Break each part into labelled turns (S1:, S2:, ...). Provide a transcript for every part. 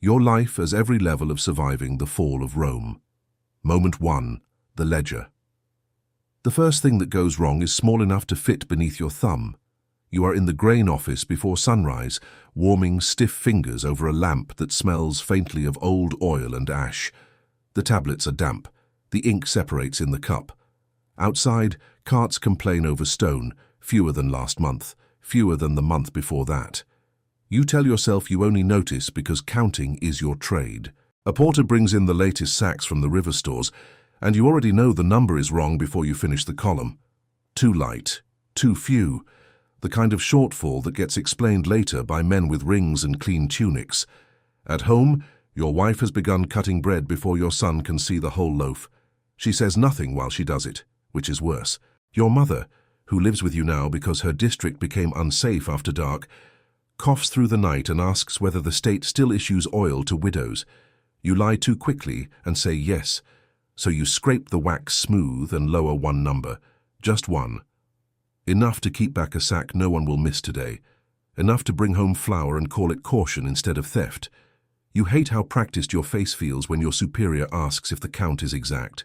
S1: Your life as every level of surviving the fall of Rome. Moment 1. The ledger. The first thing that goes wrong is small enough to fit beneath your thumb. You are in the grain office before sunrise, warming stiff fingers over a lamp that smells faintly of old oil and ash. The tablets are damp. The ink separates in the cup. Outside, carts complain over stone, fewer than last month, fewer than the month before that. You tell yourself you only notice because counting is your trade. A porter brings in the latest sacks from the river stores, and you already know the number is wrong before you finish the column. Too light, too few, the kind of shortfall that gets explained later by men with rings and clean tunics. At home, your wife has begun cutting bread before your son can see the whole loaf. She says nothing while she does it, which is worse. Your mother, who lives with you now because her district became unsafe after dark, coughs through the night and asks whether the state still issues oil to widows. You lie too quickly and say yes, so you scrape the wax smooth and lower one number, just one. Enough to keep back a sack no one will miss today. Enough to bring home flour and call it caution instead of theft. You hate how practiced your face feels when your superior asks if the count is exact.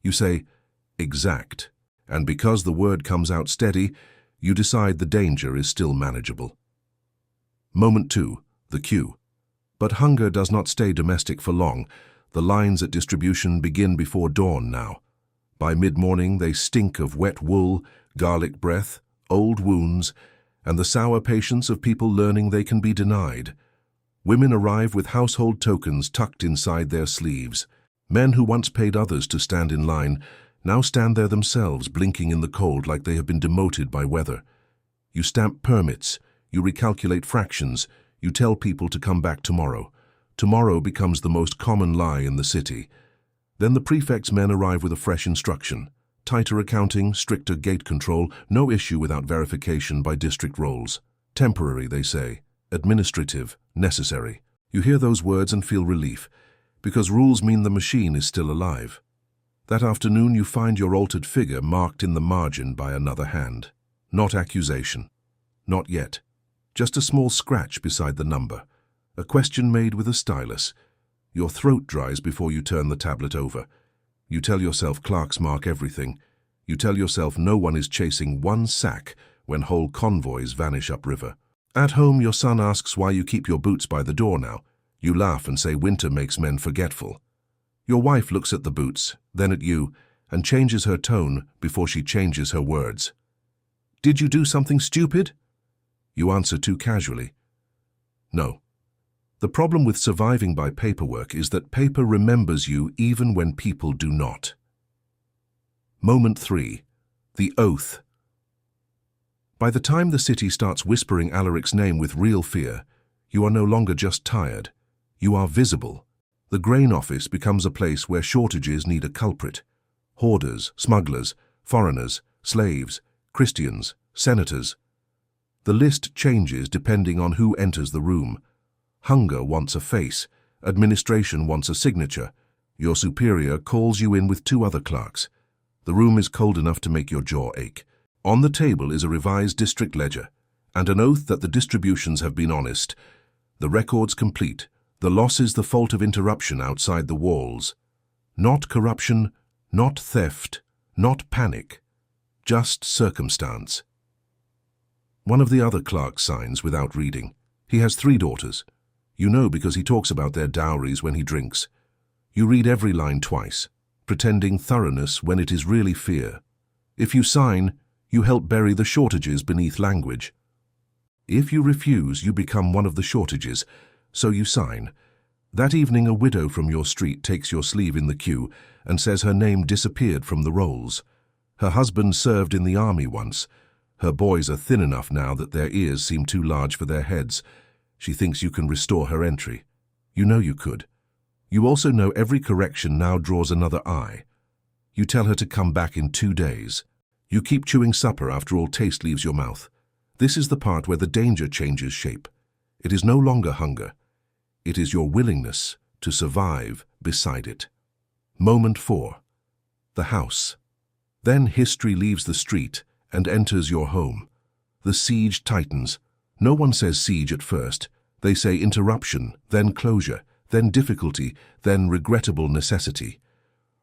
S1: You say, exact, and because the word comes out steady, you decide the danger is still manageable. Moment 2. The queue. But hunger does not stay domestic for long. The lines at distribution begin before dawn now. By mid-morning they stink of wet wool, garlic breath, old wounds, and the sour patience of people learning they can be denied. Women arrive with household tokens tucked inside their sleeves. Men who once paid others to stand in line now stand there themselves, blinking in the cold like they have been demoted by weather. You stamp permits, you recalculate fractions, you tell people to come back tomorrow. Tomorrow becomes the most common lie in the city. Then the prefect's men arrive with a fresh instruction. Tighter accounting, stricter gate control, no issue without verification by district rolls. Temporary, they say. Administrative, necessary. You hear those words and feel relief, because rules mean the machine is still alive. That afternoon you find your altered figure marked in the margin by another hand. Not accusation. Not yet. Just a small scratch beside the number. A question made with a stylus. Your throat dries before you turn the tablet over. You tell yourself clerks mark everything. You tell yourself no one is chasing one sack when whole convoys vanish upriver. At home, your son asks why you keep your boots by the door now. You laugh and say winter makes men forgetful. Your wife looks at the boots, then at you, and changes her tone before she changes her words. Did you do something stupid? You answer too casually. No. The problem with surviving by paperwork is that paper remembers you even when people do not. Moment 3. The oath. By the time the city starts whispering Alaric's name with real fear, you are no longer just tired. You are visible. The grain office becomes a place where shortages need a culprit. Hoarders, smugglers, foreigners, slaves, Christians, senators. The list changes depending on who enters the room. Hunger wants a face. Administration wants a signature. Your superior calls you in with 2 other clerks. The room is cold enough to make your jaw ache. On the table is a revised district ledger and an oath that the distributions have been honest. The records complete. The loss is the fault of interruption outside the walls. Not corruption, not theft, not panic. Just circumstance. One of the other clerks signs without reading. He has 3 daughters. You know because he talks about their dowries when he drinks. You read every line twice, pretending thoroughness when it is really fear. If you sign, you help bury the shortages beneath language. If you refuse, you become one of the shortages, so you sign. That evening, a widow from your street takes your sleeve in the queue and says her name disappeared from the rolls. Her husband served in the army once. Her boys are thin enough now that their ears seem too large for their heads. She thinks you can restore her entry. You know you could. You also know every correction now draws another eye. You tell her to come back in 2 days. You keep chewing supper after all taste leaves your mouth. This is the part where the danger changes shape. It is no longer hunger. It is your willingness to survive beside it. Moment 4. The house. Then history leaves the street and enters your home. The siege tightens. No one says siege at first. They say interruption, then closure, then difficulty, then regrettable necessity.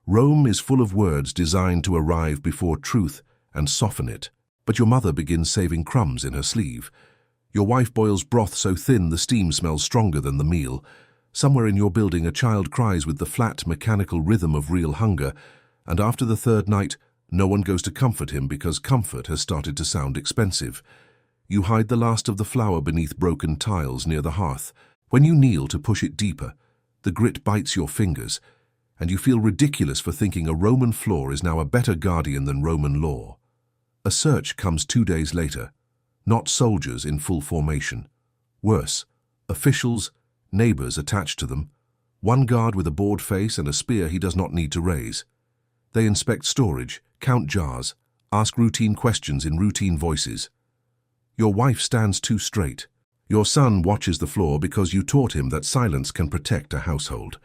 S1: Rome is full of words designed to arrive before truth and soften it. But your mother begins saving crumbs in her sleeve. Your wife boils broth so thin the steam smells stronger than the meal. Somewhere in your building a child cries with the flat, mechanical rhythm of real hunger, and after the third night, no one goes to comfort him because comfort has started to sound expensive. You hide the last of the flour beneath broken tiles near the hearth. When you kneel to push it deeper, the grit bites your fingers, and you feel ridiculous for thinking a Roman floor is now a better guardian than Roman law. A search comes 2 days later, not soldiers in full formation. Worse, officials, neighbors attached to them, one guard with a bored face and a spear he does not need to raise. They inspect storage, count jars, ask routine questions in routine voices. Your wife stands too straight. Your son watches the floor because you taught him that silence can protect a household.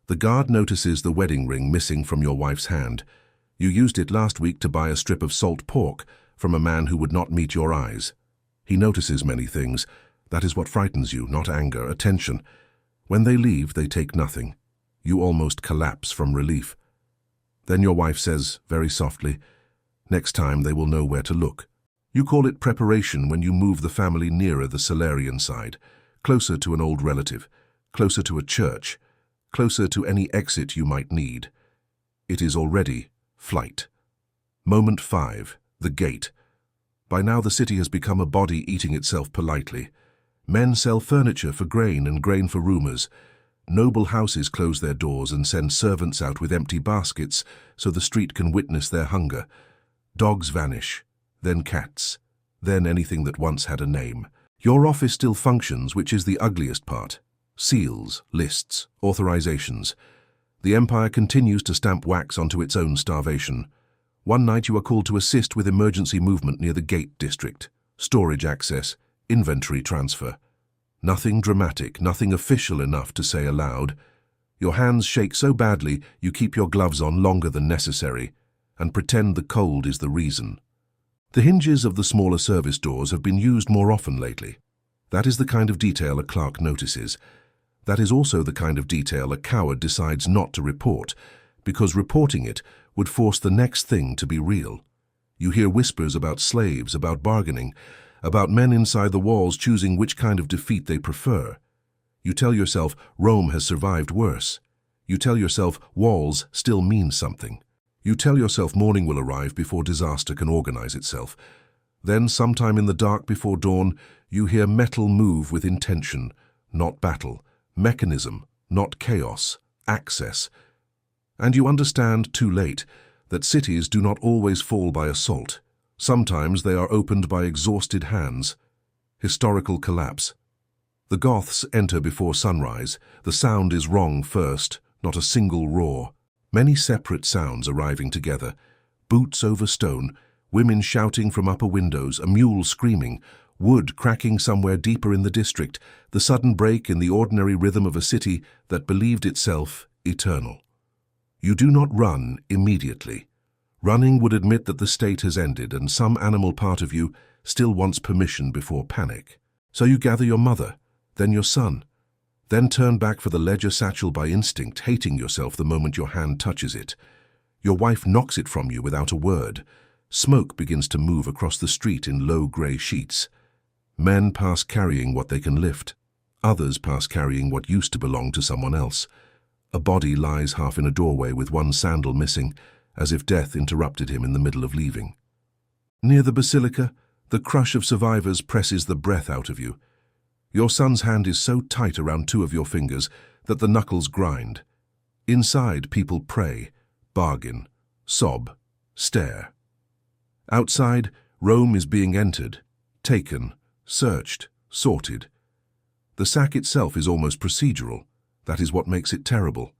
S1: The guard notices the wedding ring missing from your wife's hand. You used it last week to buy a strip of salt pork from a man who would not meet your eyes. He notices many things. That is what frightens you, not anger, attention. When they leave, they take nothing. You almost collapse from relief. Then your wife says, very softly, "Next time they will know where to look." You call it preparation when you move the family nearer the Salarian side, closer to an old relative, closer to a church, closer to any exit you might need. It is already flight. Moment 5. The gate. By now the city has become a body eating itself politely. Men sell furniture for grain and grain for rumors. Noble houses close their doors and send servants out with empty baskets so the street can witness their hunger. Dogs vanish, then cats, then anything that once had a name. Your office still functions, which is the ugliest part. Seals, lists, authorizations. The empire continues to stamp wax onto its own starvation. One night you are called to assist with emergency movement near the gate district. Storage access, inventory transfer. Nothing dramatic, nothing official enough to say aloud. Your hands shake so badly you keep your gloves on longer than necessary and pretend the cold is the reason. The hinges of the smaller service doors have been used more often lately. That is the kind of detail a clerk notices. That is also the kind of detail a coward decides not to report, because reporting it would force the next thing to be real. You hear whispers about slaves, about bargaining, about men inside the walls choosing which kind of defeat they prefer. You tell yourself Rome has survived worse. You tell yourself walls still mean something. You tell yourself morning will arrive before disaster can organize itself. Then, sometime in the dark before dawn, you hear metal move with intention, not battle, mechanism, not chaos, access. And you understand too late that cities do not always fall by assault. Sometimes they are opened by exhausted hands. Historical collapse. The Goths enter before sunrise. The sound is wrong first, not a single roar. Many separate sounds arriving together. Boots over stone, women shouting from upper windows, a mule screaming, wood cracking somewhere deeper in the district, the sudden break in the ordinary rhythm of a city that believed itself eternal. You do not run immediately. Running would admit that the state has ended and some animal part of you still wants permission before panic. So you gather your mother, then your son, then turn back for the ledger satchel by instinct, hating yourself the moment your hand touches it. Your wife knocks it from you without a word. Smoke begins to move across the street in low grey sheets. Men pass carrying what they can lift. Others pass carrying what used to belong to someone else. A body lies half in a doorway with one sandal missing, as if death interrupted him in the middle of leaving. Near the basilica, the crush of survivors presses the breath out of you. Your son's hand is so tight around two of your fingers that the knuckles grind. Inside, people pray, bargain, sob, stare. Outside, Rome is being entered, taken, searched, sorted. The sack itself is almost procedural. That is what makes it terrible.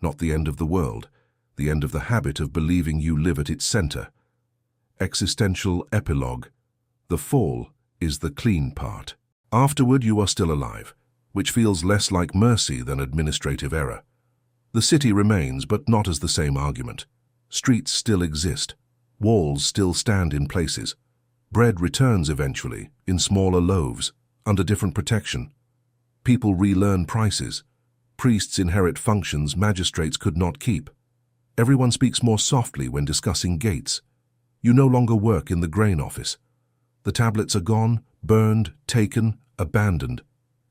S1: Not the end of the world, the end of the habit of believing you live at its center. Existential epilogue. The fall is the clean part. Afterward, you are still alive, which feels less like mercy than administrative error. The city remains, but not as the same argument. Streets still exist. Walls still stand in places. Bread returns eventually, in smaller loaves, under different protection. People relearn prices. priests inherit functions magistrates could not keep. Everyone speaks more softly when discussing gates. You no longer work in the grain office. The tablets are gone, burned, taken, abandoned.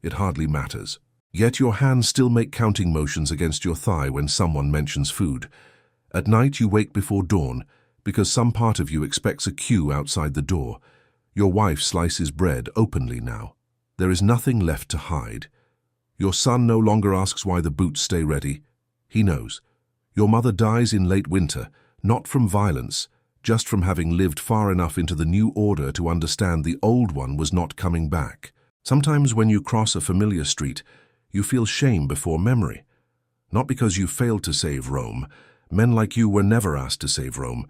S1: It hardly matters. Yet your hands still make counting motions against your thigh when someone mentions food. At night you wake before dawn because some part of you expects a queue outside the door. Your wife slices bread openly now. There is nothing left to hide. Your son no longer asks why the boots stay ready. He knows. Your mother dies in late winter, not from violence, just from having lived far enough into the new order to understand the old one was not coming back. Sometimes when you cross a familiar street, you feel shame before memory. Not because you failed to save Rome. Men like you were never asked to save Rome.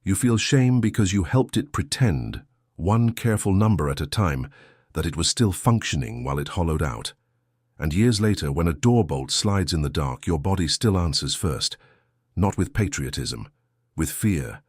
S1: You feel shame because you helped it pretend, one careful number at a time, that it was still functioning while it hollowed out. And years later, when a door bolt slides in the dark, your body still answers first, not with patriotism, with fear.